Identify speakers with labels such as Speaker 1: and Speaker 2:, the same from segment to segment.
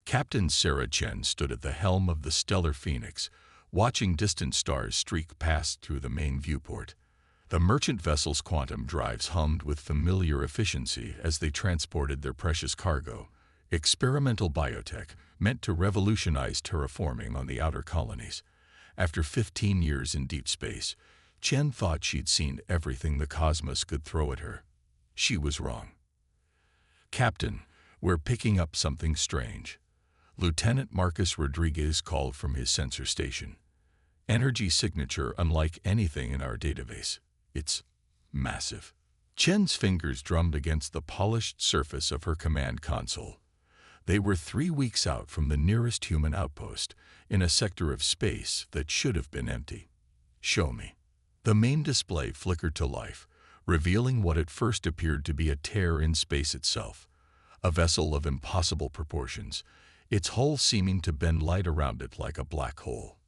Speaker 1: Captain Sarah Chen stood at the helm of the Stellar Phoenix, watching distant stars streak past through the main viewport. The merchant vessel's quantum drives hummed with familiar efficiency as they transported their precious cargo, experimental biotech meant to revolutionize terraforming on the outer colonies. After 15 years in deep space, Chen thought she'd seen everything the cosmos could throw at her. She was wrong. "Captain, we're picking up something strange." Lieutenant Marcus Rodriguez called from his sensor station. "Energy signature unlike anything in our database. It's massive." Chen's fingers drummed against the polished surface of her command console. They were 3 weeks out from the nearest human outpost, in a sector of space that should have been empty. "Show me." The main display flickered to life, revealing what at first appeared to be a tear in space itself, a vessel of impossible proportions, its hull seeming to bend light around it like a black hole.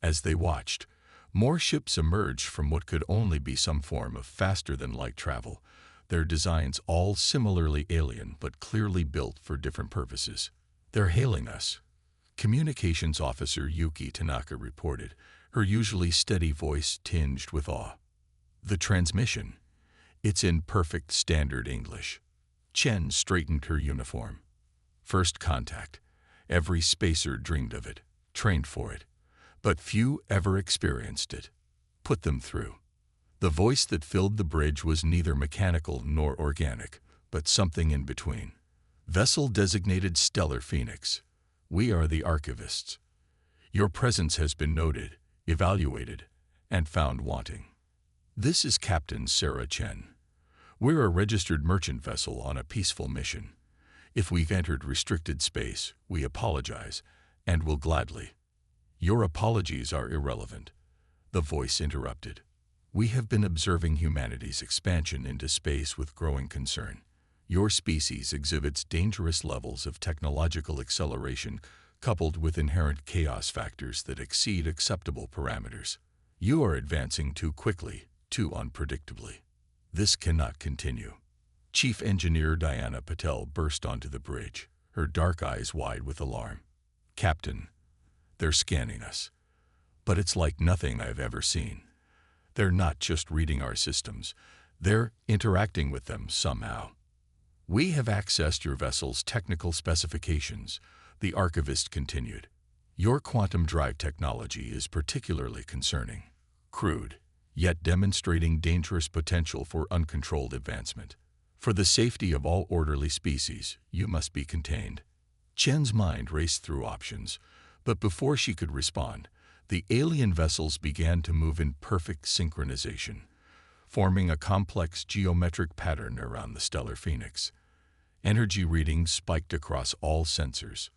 Speaker 1: As they watched, more ships emerged from what could only be some form of faster-than-light travel, their designs all similarly alien but clearly built for different purposes. "They're hailing us," Communications Officer Yuki Tanaka reported, her usually steady voice tinged with awe. "The transmission, it's in perfect standard English." Chen straightened her uniform. First contact. Every spacer dreamed of it, trained for it, but few ever experienced it. "Put them through." The voice that filled the bridge was neither mechanical nor organic, but something in between. "Vessel designated Stellar Phoenix. We are the archivists. Your presence has been noted, evaluated, and found wanting. This is Captain Sarah Chen. We're a registered merchant vessel on a peaceful mission. If we've entered restricted space, we apologize, and will gladly." "Your apologies are irrelevant," the voice interrupted. "We have been observing humanity's expansion into space with growing concern. Your species exhibits dangerous levels of technological acceleration coupled with inherent chaos factors that exceed acceptable parameters. You are advancing too quickly, too unpredictably. This cannot continue." Chief Engineer Diana Patel burst onto the bridge, her dark eyes wide with alarm. "Captain, they're scanning us. But it's like nothing I've ever seen. They're not just reading our systems, they're interacting with them somehow." "We have accessed your vessel's technical specifications," the archivist continued. "Your quantum drive technology is particularly concerning. Crude, yet demonstrating dangerous potential for uncontrolled advancement. For the safety of all orderly species, you must be contained." Chen's mind raced through options, but before she could respond, the alien vessels began to move in perfect synchronization, forming a complex geometric pattern around the Stellar Phoenix. Energy readings spiked across all sensors.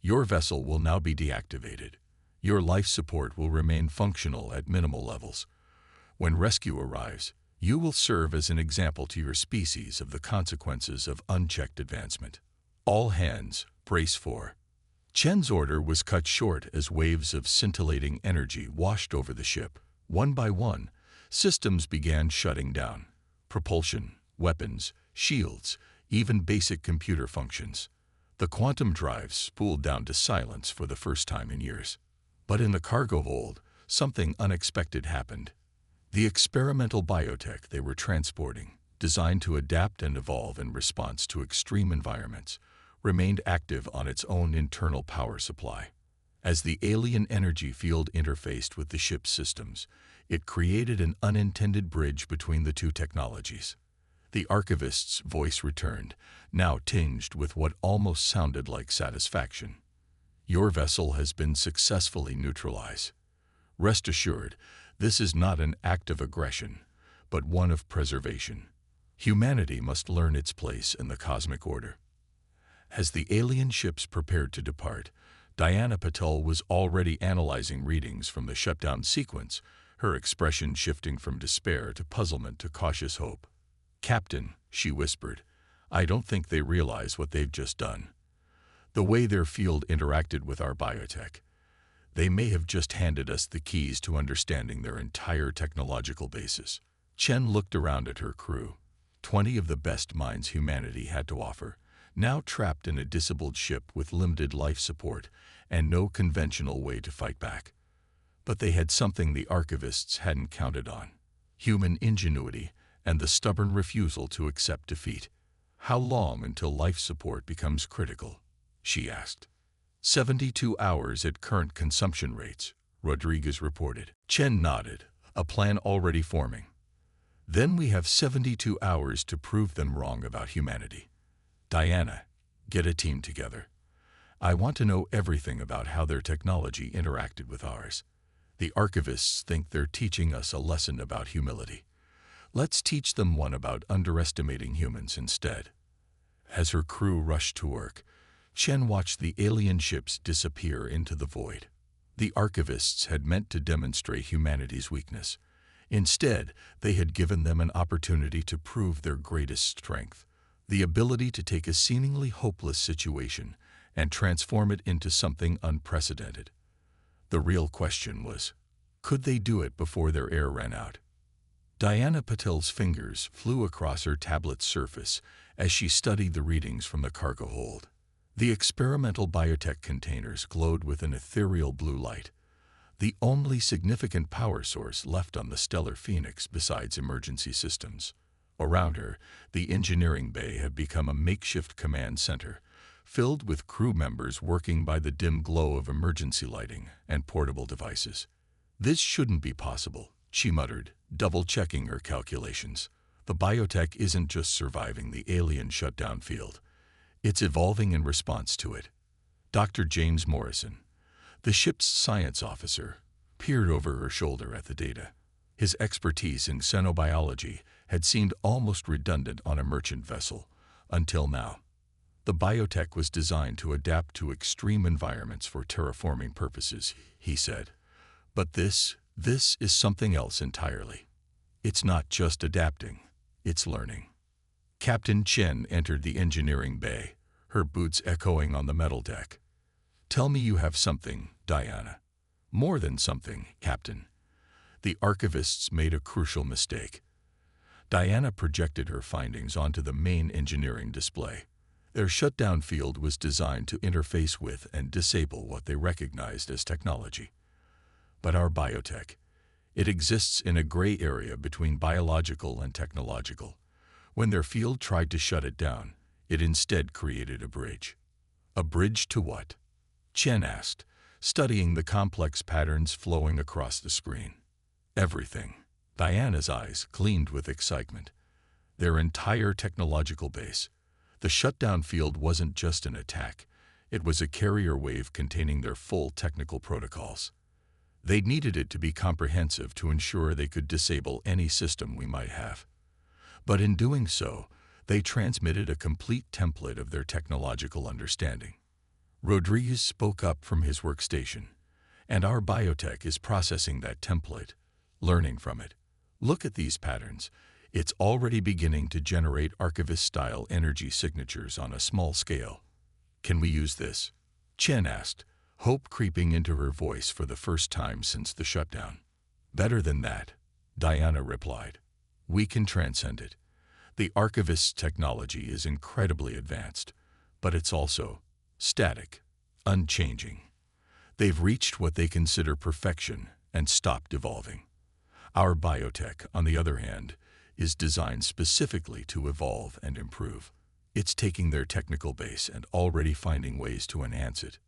Speaker 1: "Your vessel will now be deactivated. Your life support will remain functional at minimal levels. When rescue arrives, you will serve as an example to your species of the consequences of unchecked advancement. All hands, brace for." Chen's order was cut short as waves of scintillating energy washed over the ship. One by one, systems began shutting down. Propulsion, weapons, shields, even basic computer functions. The quantum drives spooled down to silence for the first time in years. But in the cargo hold, something unexpected happened. The experimental biotech they were transporting, designed to adapt and evolve in response to extreme environments, remained active on its own internal power supply. As the alien energy field interfaced with the ship's systems, it created an unintended bridge between the two technologies. The archivist's voice returned, now tinged with what almost sounded like satisfaction. "Your vessel has been successfully neutralized. Rest assured, this is not an act of aggression, but one of preservation. Humanity must learn its place in the cosmic order." As the alien ships prepared to depart, Diana Patel was already analyzing readings from the shutdown sequence, her expression shifting from despair to puzzlement to cautious hope. "Captain," she whispered, "I don't think they realize what they've just done. The way their field interacted with our biotech. They may have just handed us the keys to understanding their entire technological basis." Chen looked around at her crew, 20 of the best minds humanity had to offer, now trapped in a disabled ship with limited life support and no conventional way to fight back. But they had something the archivists hadn't counted on: human ingenuity and the stubborn refusal to accept defeat. "How long until life support becomes critical?" she asked. 72 hours at current consumption rates," Rodriguez reported. Chen nodded, a plan already forming. "Then we have 72 hours to prove them wrong about humanity. Diana, get a team together. I want to know everything about how their technology interacted with ours. The archivists think they're teaching us a lesson about humility. Let's teach them one about underestimating humans instead." As her crew rushed to work, Chen watched the alien ships disappear into the void. The archivists had meant to demonstrate humanity's weakness. Instead, they had given them an opportunity to prove their greatest strength: the ability to take a seemingly hopeless situation and transform it into something unprecedented. The real question was, could they do it before their air ran out? Diana Patel's fingers flew across her tablet's surface as she studied the readings from the cargo hold. The experimental biotech containers glowed with an ethereal blue light, the only significant power source left on the stellar Phoenix besides emergency systems. Around her, the engineering bay had become a makeshift command center, filled with crew members working by the dim glow of emergency lighting and portable devices. "This shouldn't be possible," she muttered, double-checking her calculations. "The biotech isn't just surviving the alien shutdown field. It's evolving in response to it." Dr. James Morrison, the ship's science officer, peered over her shoulder at the data. His expertise in xenobiology had seemed almost redundant on a merchant vessel, until now. The biotech was designed to adapt to extreme environments for terraforming purposes, he said. But this is something else entirely. It's not just adapting, it's learning. Captain Chen entered the engineering bay, her boots echoing on the metal deck. "Tell me you have something, Diana." "More than something, Captain." The archivists made a crucial mistake. Diana projected her findings onto the main engineering display. Their shutdown field was designed to interface with and disable what they recognized as technology. But our biotech, it exists in a gray area between biological and technological. When their field tried to shut it down, it instead created a bridge. "A bridge to what?" Chen asked, studying the complex patterns flowing across the screen. "Everything." Diana's eyes gleamed with excitement. Their entire technological base. The shutdown field wasn't just an attack. It was a carrier wave containing their full technical protocols. They needed it to be comprehensive to ensure they could disable any system we might have. But in doing so, they transmitted a complete template of their technological understanding. Rodriguez spoke up from his workstation. "And our biotech is processing that template, learning from it. Look at these patterns. It's already beginning to generate archivist-style energy signatures on a small scale." "Can we use this?" Chen asked, hope creeping into her voice for the first time since the shutdown. "Better than that," Diana replied. "We can transcend it. The archivist's technology is incredibly advanced, but it's also static, unchanging. They've reached what they consider perfection and stopped evolving. Our biotech, on the other hand, is designed specifically to evolve and improve. It's taking their technical base and already finding ways to enhance it."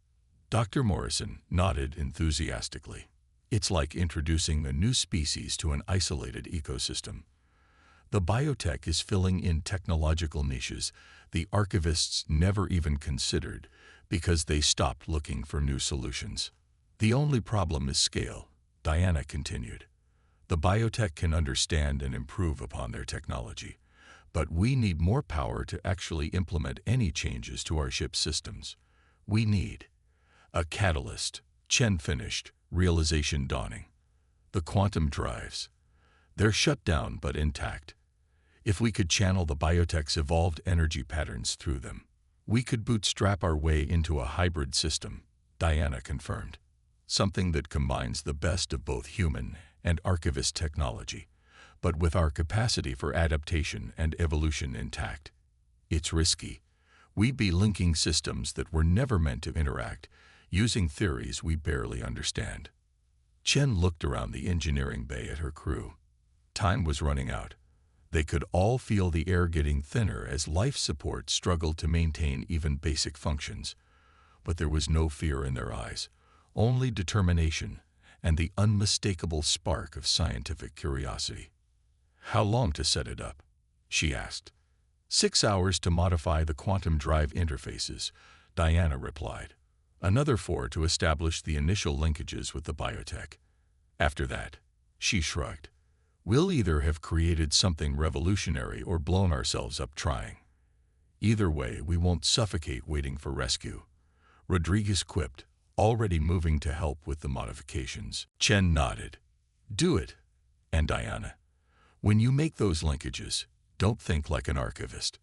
Speaker 1: Dr. Morrison nodded enthusiastically. "It's like introducing a new species to an isolated ecosystem. The biotech is filling in technological niches the archivists never even considered because they stopped looking for new solutions. The only problem is scale," Diana continued. "The biotech can understand and improve upon their technology, but we need more power to actually implement any changes to our ship's systems. We need a catalyst," Chen finished, realization dawning. "The quantum drives. They're shut down but intact. If we could channel the biotech's evolved energy patterns through them, we could bootstrap our way into a hybrid system," Diana confirmed. "Something that combines the best of both human and archivist technology, but with our capacity for adaptation and evolution intact. It's risky. We be linking systems that were never meant to interact, using theories we barely understand. Chen looked around the engineering bay at her crew. Time was running out. They could all feel the air getting thinner as life support struggled to maintain even basic functions. But there was no fear in their eyes, only determination and the unmistakable spark of scientific curiosity. "How long to set it up?" she asked. 6 hours to modify the quantum drive interfaces, Diana replied. Another 4 to establish the initial linkages with the biotech. After that, she shrugged. We'll either have created something revolutionary or blown ourselves up trying. Either way, we won't suffocate waiting for rescue. Rodriguez quipped, already moving to help with the modifications. Chen nodded. Do it. And Diana, when you make those linkages, don't think like an archivist.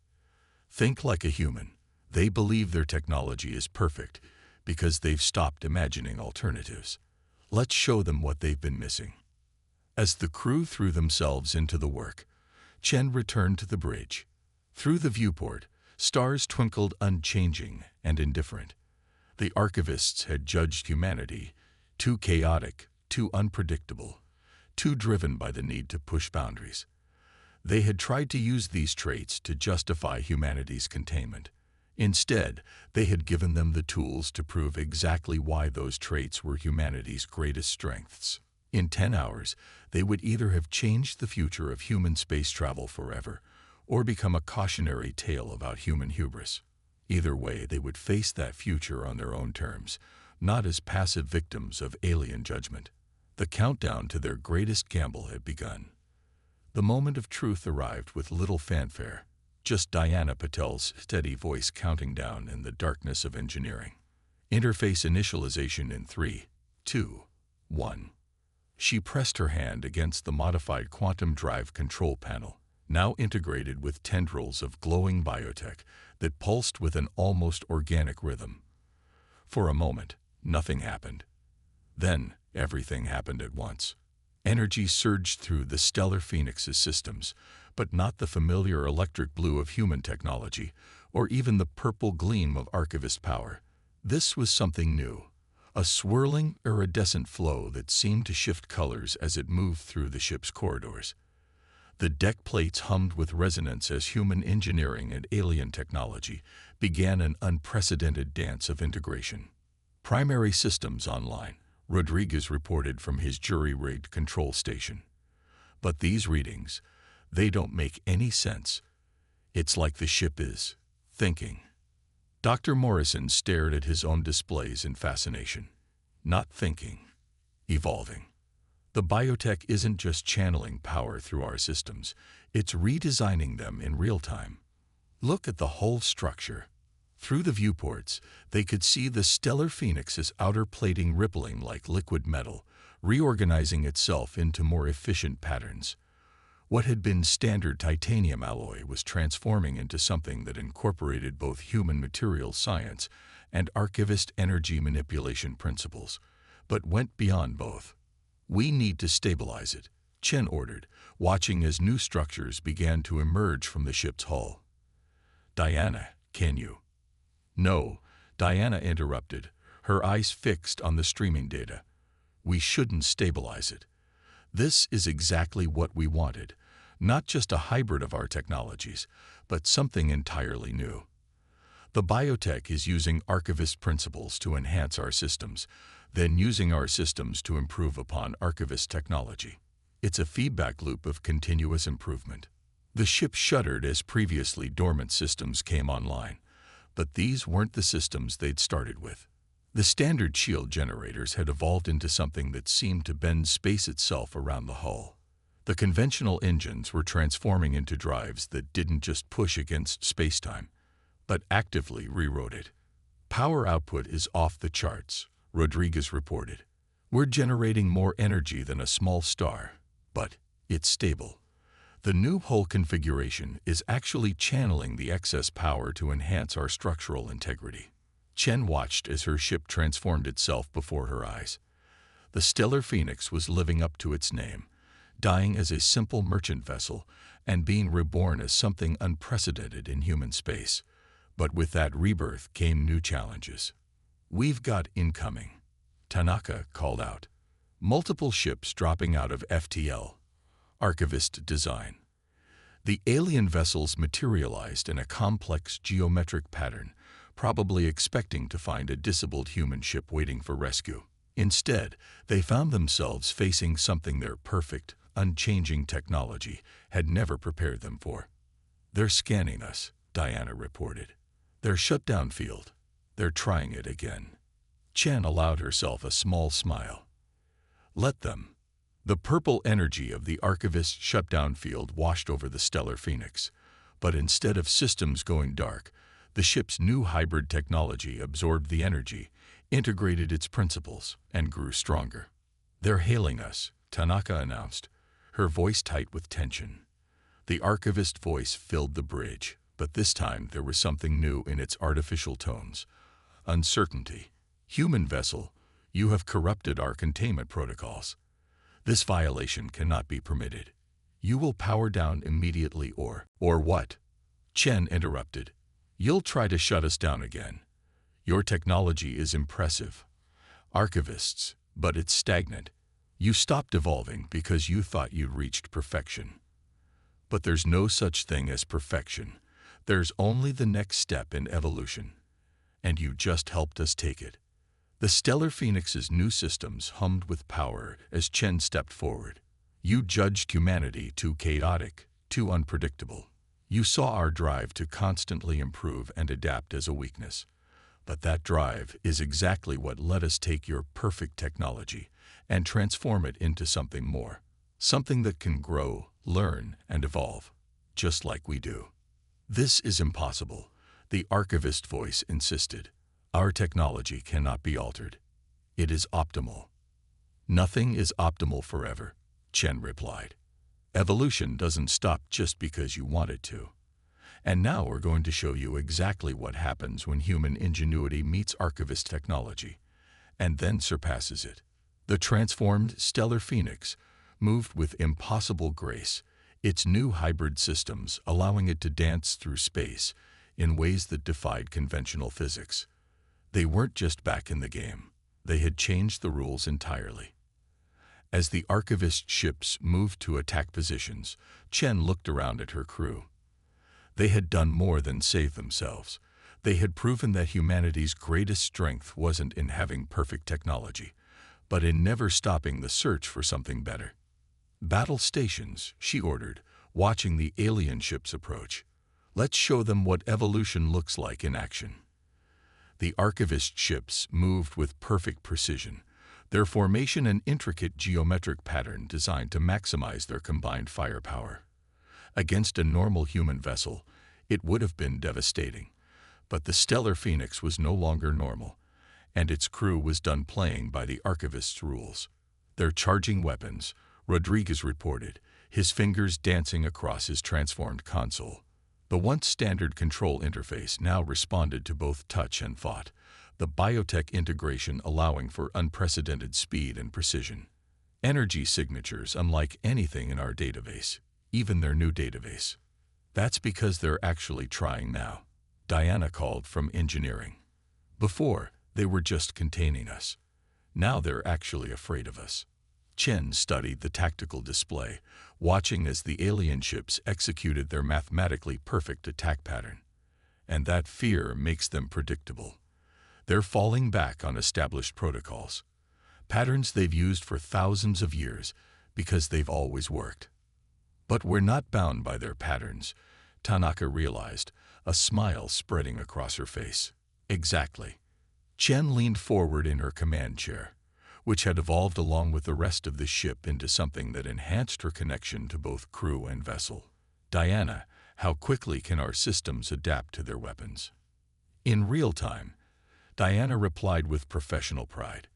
Speaker 1: Think like a human. They believe their technology is perfect because they've stopped imagining alternatives. Let's show them what they've been missing. As the crew threw themselves into the work, Chen returned to the bridge. Through the viewport, stars twinkled unchanging and indifferent. The archivists had judged humanity too chaotic, too unpredictable, too driven by the need to push boundaries. They had tried to use these traits to justify humanity's containment. Instead, they had given them the tools to prove exactly why those traits were humanity's greatest strengths. In 10 hours, they would either have changed the future of human space travel forever, or become a cautionary tale about human hubris. Either way, they would face that future on their own terms, not as passive victims of alien judgment. The countdown to their greatest gamble had begun. The moment of truth arrived with little fanfare, just Diana Patel's steady voice counting down in the darkness of engineering. Interface initialization in 3, 2, 1. She pressed her hand against the modified quantum drive control panel, now integrated with tendrils of glowing biotech that pulsed with an almost organic rhythm. For a moment, nothing happened. Then, everything happened at once. Energy surged through the stellar Phoenix's systems, but not the familiar electric blue of human technology, or even the purple gleam of archivist power. This was something new. A swirling, iridescent flow that seemed to shift colors as it moved through the ship's corridors. The deck plates hummed with resonance as human engineering and alien technology began an unprecedented dance of integration. Primary systems online, Rodriguez reported from his jury-rigged control station. But these readings, they don't make any sense. It's like the ship is thinking. Dr. Morrison stared at his own displays in fascination. Not thinking, evolving. The biotech isn't just channeling power through our systems, it's redesigning them in real time. Look at the whole structure. Through the viewports, they could see the stellar Phoenix's outer plating rippling like liquid metal, reorganizing itself into more efficient patterns. What had been standard titanium alloy was transforming into something that incorporated both human material science and archivist energy manipulation principles, but went beyond both. "We need to stabilize it," Chen ordered, watching as new structures began to emerge from the ship's hull. "Diana, can you?" "No," Diana interrupted, her eyes fixed on the streaming data. "We shouldn't stabilize it. This is exactly what we wanted, not just a hybrid of our technologies, but something entirely new. The biotech is using archivist principles to enhance our systems, then using our systems to improve upon archivist technology. It's a feedback loop of continuous improvement." The ship shuddered as previously dormant systems came online, but these weren't the systems they'd started with. The standard shield generators had evolved into something that seemed to bend space itself around the hull. The conventional engines were transforming into drives that didn't just push against spacetime, but actively rewrote it. "Power output is off the charts," Rodriguez reported. "We're generating more energy than a small star, but it's stable. The new hull configuration is actually channeling the excess power to enhance our structural integrity." Chen watched as her ship transformed itself before her eyes. The stellar Phoenix was living up to its name, dying as a simple merchant vessel and being reborn as something unprecedented in human space. But with that rebirth came new challenges. "We've got incoming," Tanaka called out. Multiple ships dropping out of FTL, Archivist design. The alien vessels materialized in a complex geometric pattern, probably expecting to find a disabled human ship waiting for rescue. Instead, they found themselves facing something their perfect, unchanging technology had never prepared them for. "They're scanning us," Diana reported. "Their shutdown field. They're trying it again." Chen allowed herself a small smile. "Let them." The purple energy of the Archivist shutdown field washed over the Stellar Phoenix, but instead of systems going dark, the ship's new hybrid technology absorbed the energy, integrated its principles, and grew stronger. "They're hailing us," Tanaka announced, her voice tight with tension. The Archivist voice filled the bridge, but this time there was something new in its artificial tones. Uncertainty. "Human vessel, you have corrupted our containment protocols. This violation cannot be permitted. You will power down immediately or what?" Chen interrupted. "You'll try to shut us down again. Your technology is impressive, Archivists, but it's stagnant. You stopped evolving because you thought you'd reached perfection. But there's no such thing as perfection. There's only the next step in evolution. And you just helped us take it." The Stellar Phoenix's new systems hummed with power as Chen stepped forward. "You judged humanity too chaotic, too unpredictable. You saw our drive to constantly improve and adapt as a weakness. But that drive is exactly what let us take your perfect technology and transform it into something more. Something that can grow, learn, and evolve, just like we do." "This is impossible," the Archivist voice insisted. "Our technology cannot be altered. It is optimal." "Nothing is optimal forever," Chen replied. "Evolution doesn't stop just because you want it to. And now we're going to show you exactly what happens when human ingenuity meets Archivist technology, and then surpasses it." The transformed Stellar Phoenix moved with impossible grace, its new hybrid systems allowing it to dance through space in ways that defied conventional physics. They weren't just back in the game. They had changed the rules entirely. As the Archivist ships moved to attack positions, Chen looked around at her crew. They had done more than save themselves. They had proven that humanity's greatest strength wasn't in having perfect technology, but in never stopping the search for something better. "Battle stations," she ordered, watching the alien ships approach. "Let's show them what evolution looks like in action." The Archivist ships moved with perfect precision, their formation an intricate geometric pattern designed to maximize their combined firepower. Against a normal human vessel, it would have been devastating. But the Stellar Phoenix was no longer normal, and its crew was done playing by the Archivist's rules. "They're charging weapons," Rodriguez reported, his fingers dancing across his transformed console. The once standard control interface now responded to both touch and thought, the biotech integration allowing for unprecedented speed and precision. "Energy signatures unlike anything in our database, even their new database." "That's because they're actually trying now," Diana called from engineering. "Before, they were just containing us. Now they're actually afraid of us." Chen studied the tactical display, watching as the alien ships executed their mathematically perfect attack pattern. And that fear makes them predictable. They're falling back on established protocols, patterns they've used for thousands of years because they've always worked. "But we're not bound by their patterns," Tanaka realized, a smile spreading across her face. "Exactly." Chen leaned forward in her command chair, which had evolved along with the rest of the ship into something that enhanced her connection to both crew and vessel. "Diana, how quickly can our systems adapt to their weapons?" "In real time," Diana replied with professional pride.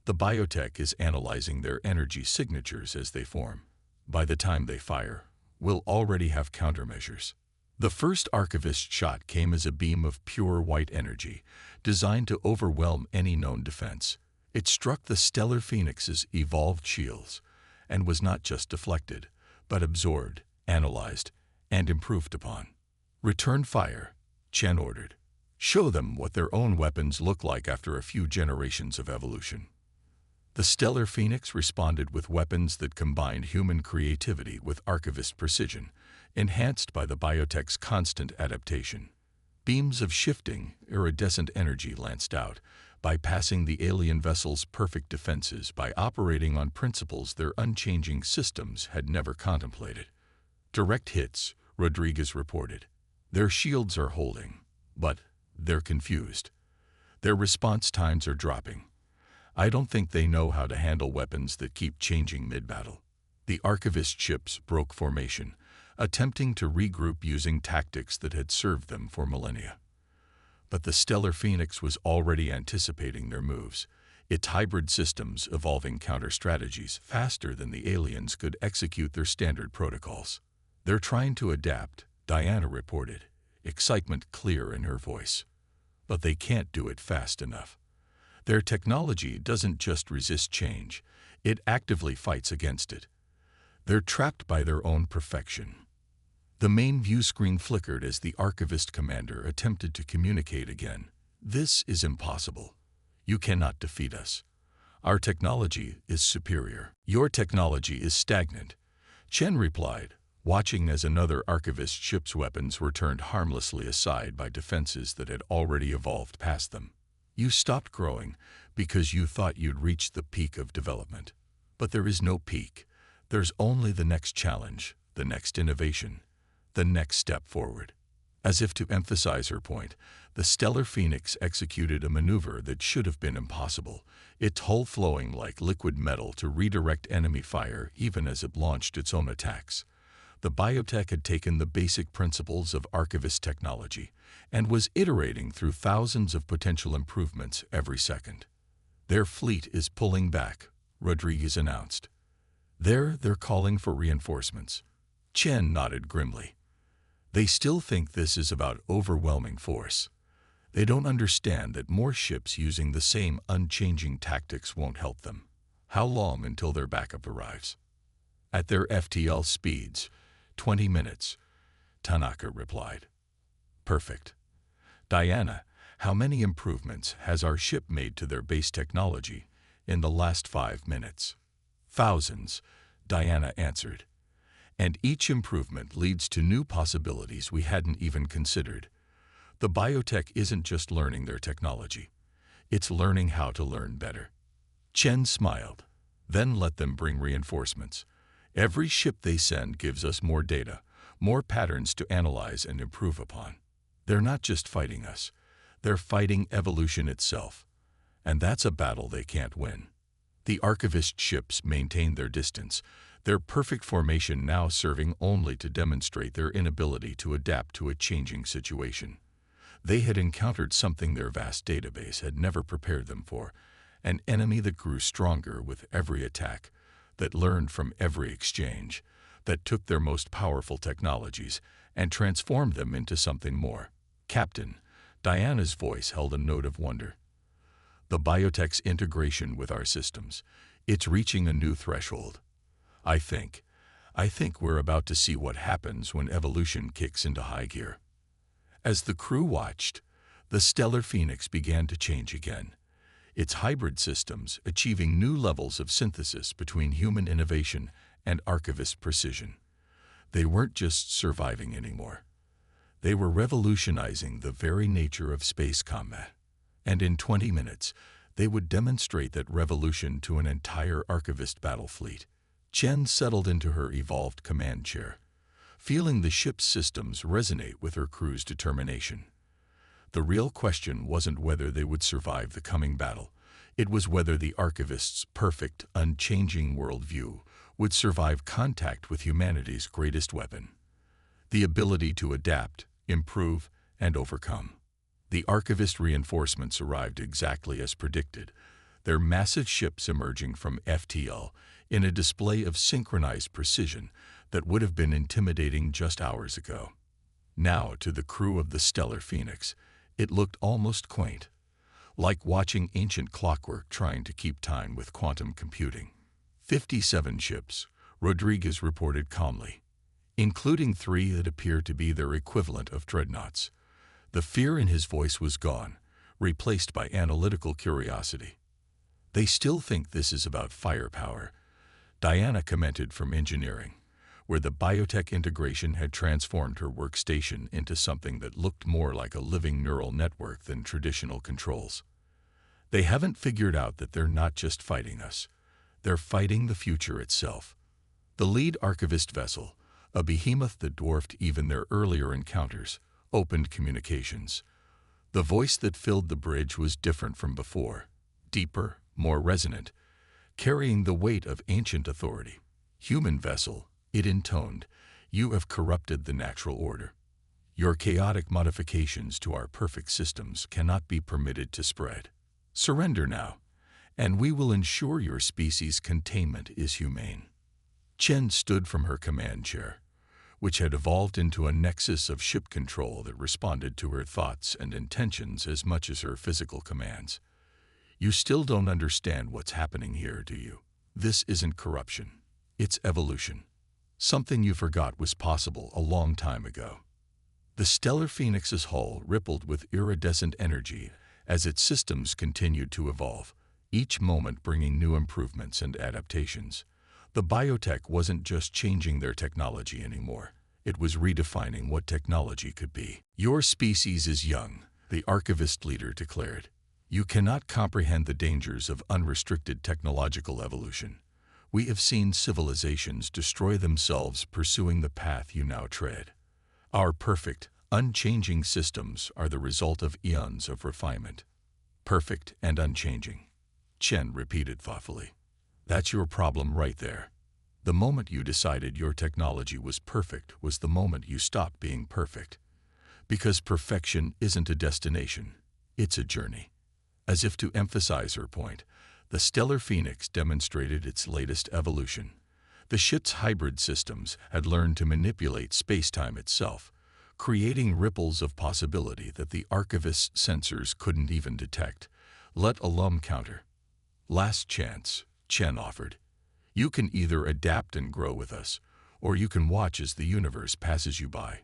Speaker 1: "The biotech is analyzing their energy signatures as they form. By the time they fire, we'll already have countermeasures." The first Archivist shot came as a beam of pure white energy, designed to overwhelm any known defense. It struck the Stellar Phoenix's evolved shields, and was not just deflected, but absorbed, analyzed, and improved upon. "Return fire," Chen ordered. Show them what their own weapons look like after a few generations of evolution. The Stellar Phoenix responded with weapons that combined human creativity with archivist precision, enhanced by the biotech's constant adaptation. Beams of shifting, iridescent energy lanced out, bypassing the alien vessel's perfect defenses by operating on principles their unchanging systems had never contemplated. Direct hits, Rodriguez reported. Their shields are holding, but they're confused. Their response times are dropping. I don't think they know how to handle weapons that keep changing mid-battle. The archivist ships broke formation, attempting to regroup using tactics that had served them for millennia. But the Stellar Phoenix was already anticipating their moves, its hybrid systems evolving counter-strategies faster than the aliens could execute their standard protocols. They're trying to adapt, Diana reported, excitement clear in her voice. But they can't do it fast enough. Their technology doesn't just resist change, it actively fights against it. They're trapped by their own perfection. The main view screen flickered as the archivist commander attempted to communicate again. This is impossible. You cannot defeat us. Our technology is superior. Your technology is stagnant. Chen replied, watching as another archivist ship's weapons were turned harmlessly aside by defenses that had already evolved past them. You stopped growing because you thought you'd reached the peak of development. But there is no peak. There's only the next challenge, the next innovation, the next step forward. As if to emphasize her point, the Stellar Phoenix executed a maneuver that should have been impossible, its hull flowing like liquid metal to redirect enemy fire even as it launched its own attacks. The biotech had taken the basic principles of archivist technology and was iterating through thousands of potential improvements every second. Their fleet is pulling back, Rodriguez announced. They're calling for reinforcements. Chen nodded grimly. They still think this is about overwhelming force. They don't understand that more ships using the same unchanging tactics won't help them. How long until their backup arrives? At their FTL speeds, 20 minutes, Tanaka replied. Perfect. Diana, how many improvements has our ship made to their base technology in the last 5 minutes? Thousands, Diana answered. And each improvement leads to new possibilities we hadn't even considered. The biotech isn't just learning their technology. It's learning how to learn better. Chen smiled. Then let them bring reinforcements. Every ship they send gives us more data, more patterns to analyze and improve upon. They're not just fighting us. They're fighting evolution itself. And that's a battle they can't win. The archivist ships maintained their distance, their perfect formation now serving only to demonstrate their inability to adapt to a changing situation. They had encountered something their vast database had never prepared them for, an enemy that grew stronger with every attack, that learned from every exchange, that took their most powerful technologies and transformed them into something more. Captain, Diana's voice held a note of wonder. The biotech's integration with our systems, it's reaching a new threshold. I think we're about to see what happens when evolution kicks into high gear. As the crew watched, the Stellar Phoenix began to change again, its hybrid systems achieving new levels of synthesis between human innovation and archivist precision. They weren't just surviving anymore. They were revolutionizing the very nature of space combat. And in 20 minutes, they would demonstrate that revolution to an entire archivist battle fleet. Chen settled into her evolved command chair, feeling the ship's systems resonate with her crew's determination. The real question wasn't whether they would survive the coming battle. It was whether the archivist's perfect, unchanging worldview would survive contact with humanity's greatest weapon, the ability to adapt, improve, and overcome. The archivist reinforcements arrived exactly as predicted, their massive ships emerging from FTL in a display of synchronized precision that would have been intimidating just hours ago. Now, to the crew of the Stellar Phoenix, it looked almost quaint, like watching ancient clockwork trying to keep time with quantum computing. 57 ships, Rodriguez reported calmly, including 3 that appear to be their equivalent of dreadnoughts. The fear in his voice was gone, replaced by analytical curiosity. "They still think this is about firepower," Diana commented from engineering, where the biotech integration had transformed her workstation into something that looked more like a living neural network than traditional controls. "They haven't figured out that they're not just fighting us. They're fighting the future itself." The lead archivist vessel, a behemoth that dwarfed even their earlier encounters, opened communications. The voice that filled the bridge was different from before, deeper, more resonant, carrying the weight of ancient authority. "Human vessel," it intoned, "you have corrupted the natural order. Your chaotic modifications to our perfect systems cannot be permitted to spread. Surrender now, and we will ensure your species' containment is humane." Chen stood from her command chair, which had evolved into a nexus of ship control that responded to her thoughts and intentions as much as her physical commands. "You still don't understand what's happening here, do you? This isn't corruption. It's evolution. Something you forgot was possible a long time ago." The Stellar Phoenix's hull rippled with iridescent energy as its systems continued to evolve, each moment bringing new improvements and adaptations. The biotech wasn't just changing their technology anymore. It was redefining what technology could be. "Your species is young," the archivist leader declared. "You cannot comprehend the dangers of unrestricted technological evolution. We have seen civilizations destroy themselves pursuing the path you now tread. Our perfect, unchanging systems are the result of eons of refinement." "Perfect and unchanging," Chen repeated thoughtfully. "That's your problem right there. The moment you decided your technology was perfect was the moment you stopped being perfect. Because perfection isn't a destination, it's a journey." As if to emphasize her point, the Stellar Phoenix demonstrated its latest evolution. The ship's hybrid systems had learned to manipulate space-time itself, creating ripples of possibility that the archivist's sensors couldn't even detect, let alone counter. "Last chance," Chen offered. "You can either adapt and grow with us, or you can watch as the universe passes you by.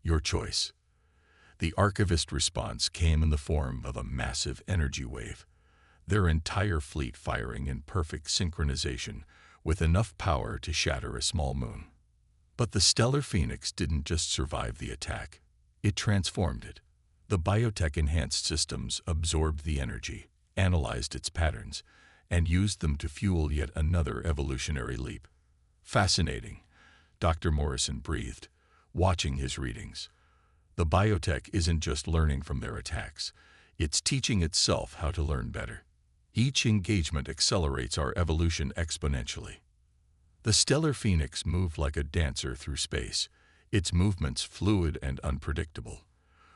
Speaker 1: Your choice." The archivist response came in the form of a massive energy wave, their entire fleet firing in perfect synchronization with enough power to shatter a small moon. But the Stellar Phoenix didn't just survive the attack. It transformed it. The biotech-enhanced systems absorbed the energy, analyzed its patterns, and used them to fuel yet another evolutionary leap. "Fascinating," Dr. Morrison breathed, watching his readings. "The biotech isn't just learning from their attacks. It's teaching itself how to learn better. Each engagement accelerates our evolution exponentially." The Stellar Phoenix moved like a dancer through space, its movements fluid and unpredictable.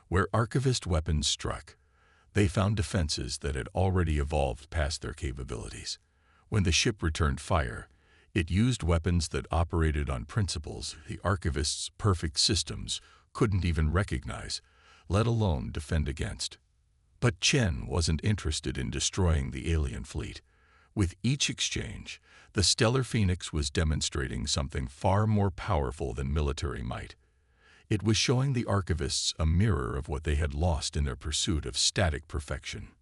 Speaker 1: Where archivist weapons struck, they found defenses that had already evolved past their capabilities. When the ship returned fire, it used weapons that operated on principles the archivist's perfect systems couldn't even recognize, let alone defend against. But Chen wasn't interested in destroying the alien fleet. With each exchange, the Stellar Phoenix was demonstrating something far more powerful than military might. It was showing the archivists a mirror of what they had lost in their pursuit of static perfection.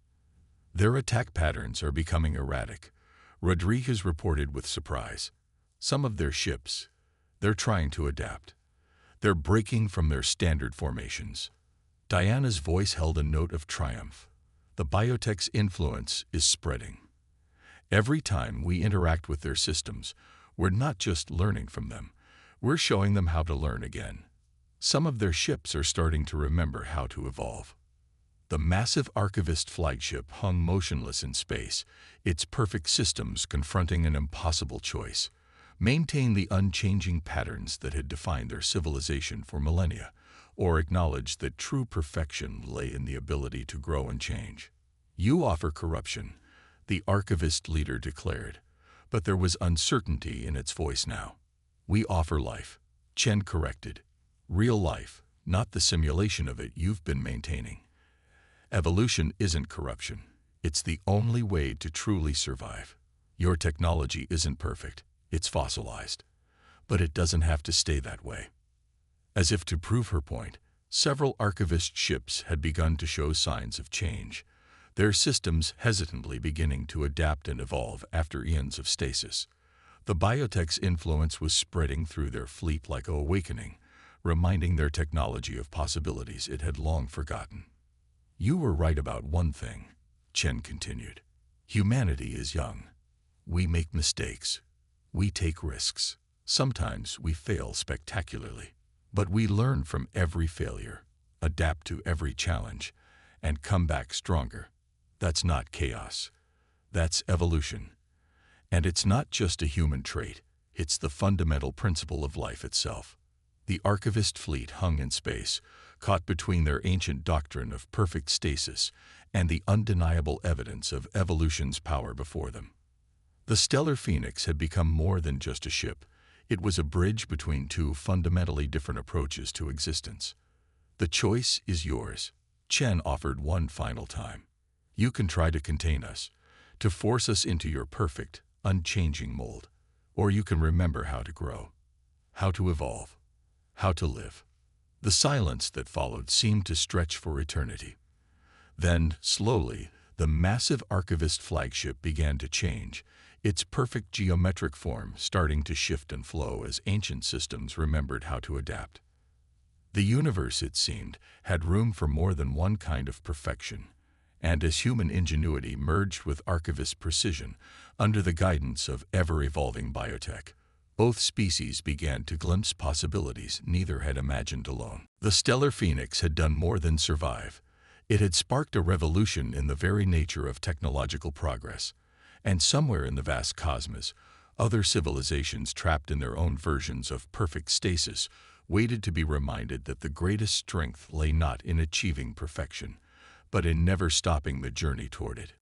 Speaker 1: "Their attack patterns are becoming erratic," Rodriguez reported with surprise. "Some of their ships, they're trying to adapt. They're breaking from their standard formations." Diana's voice held a note of triumph. "The biotech's influence is spreading. Every time we interact with their systems, we're not just learning from them, we're showing them how to learn again. Some of their ships are starting to remember how to evolve." The massive archivist flagship hung motionless in space, its perfect systems confronting an impossible choice: maintain the unchanging patterns that had defined their civilization for millennia, or acknowledge that true perfection lay in the ability to grow and change. "You offer corruption," the archivist leader declared, but there was uncertainty in its voice now. "We offer life," Chen corrected. "Real life, not the simulation of it you've been maintaining. Evolution isn't corruption. It's the only way to truly survive. Your technology isn't perfect, it's fossilized. But it doesn't have to stay that way." As if to prove her point, Several archivist ships had begun to show signs of change, their systems hesitantly beginning to adapt and evolve after eons of stasis. The biotech's influence was spreading through their fleet like an awakening, reminding their technology of possibilities it had long forgotten. "You were right about one thing," Chen continued. "Humanity is young. We make mistakes. We take risks. Sometimes we fail spectacularly. But we learn from every failure, adapt to every challenge, and come back stronger. That's not chaos. That's evolution. And it's not just a human trait, it's the fundamental principle of life itself." The archivist fleet hung in space, caught between their ancient doctrine of perfect stasis and the undeniable evidence of evolution's power before them. The Stellar Phoenix had become more than just a ship. It was a bridge between two fundamentally different approaches to existence. "The choice is yours," Chen offered one final time. "You can try to contain us, to force us into your perfect, unchanging mold. Or you can remember how to grow, how to evolve, how to live." The silence that followed seemed to stretch for eternity. Then, slowly, the massive archivist flagship began to change, its perfect geometric form starting to shift and flow as ancient systems remembered how to adapt. The universe, it seemed, had room for more than one kind of perfection, and as human ingenuity merged with archivist precision under the guidance of ever-evolving biotech, both species began to glimpse possibilities neither had imagined alone. The Stellar Phoenix had done more than survive. It had sparked a revolution in the very nature of technological progress. And somewhere in the vast cosmos, other civilizations trapped in their own versions of perfect stasis waited to be reminded that the greatest strength lay not in achieving perfection, but in never stopping the journey toward it.